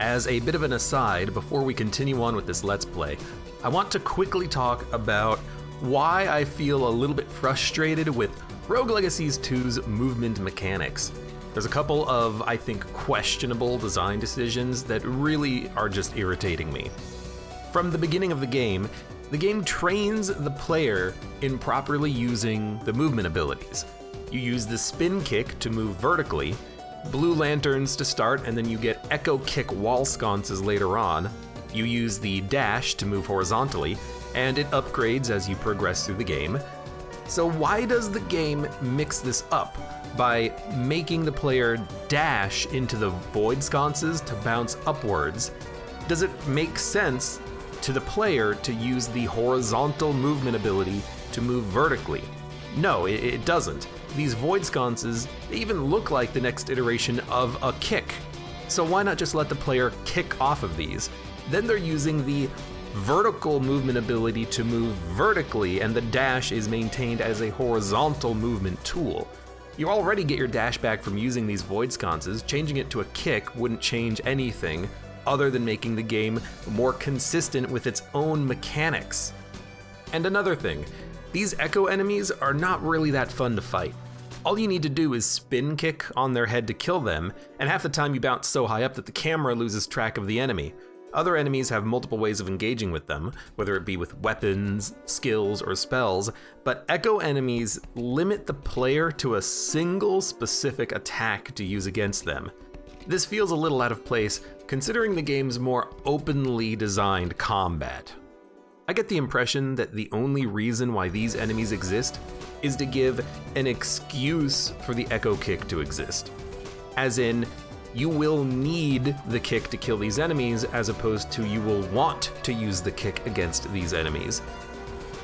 As a bit of an aside, before we continue on with this Let's Play, I want to quickly talk about why I feel a little bit frustrated with Rogue Legacy's 2's movement mechanics. There's a couple of, I think, questionable design decisions that really are just irritating me. From the beginning of the game trains the player in properly using the movement abilities. You use the spin kick to move vertically, blue lanterns to start, and then you get echo kick wall sconces later on. You use the dash to move horizontally, and it upgrades as you progress through the game. So why does the game mix this up by making the player dash into the void sconces to bounce upwards? Does it make sense to the player to use the horizontal movement ability to move vertically? No, it doesn't. These void sconces, they even look like the next iteration of a kick. So why not just let the player kick off of these? Then they're using the vertical movement ability to move vertically, and the dash is maintained as a horizontal movement tool. You already get your dash back from using these void sconces. Changing it to a kick wouldn't change anything other than making the game more consistent with its own mechanics. And another thing, these echo enemies are not really that fun to fight. All you need to do is spin kick on their head to kill them, and half the time you bounce so high up that the camera loses track of the enemy. Other enemies have multiple ways of engaging with them, whether it be with weapons, skills, or spells, but echo enemies limit the player to a single specific attack to use against them. This feels a little out of place, considering the game's more openly designed combat. I get the impression that the only reason why these enemies exist is to give an excuse for the echo kick to exist. As in, you will need the kick to kill these enemies, as opposed to you will want to use the kick against these enemies.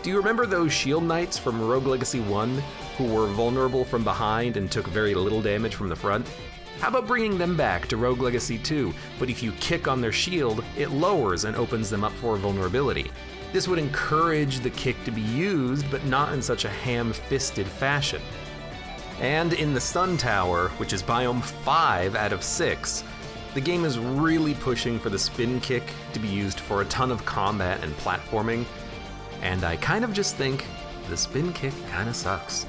Do you remember those shield knights from Rogue Legacy 1 who were vulnerable from behind and took very little damage from the front? How about bringing them back to Rogue Legacy 2, but if you kick on their shield, it lowers and opens them up for vulnerability. This would encourage the kick to be used, but not in such a ham-fisted fashion. And in the Sun Tower, which is biome 5 out of 6, the game is really pushing for the spin kick to be used for a ton of combat and platforming, and I kind of just think the spin kick kinda sucks.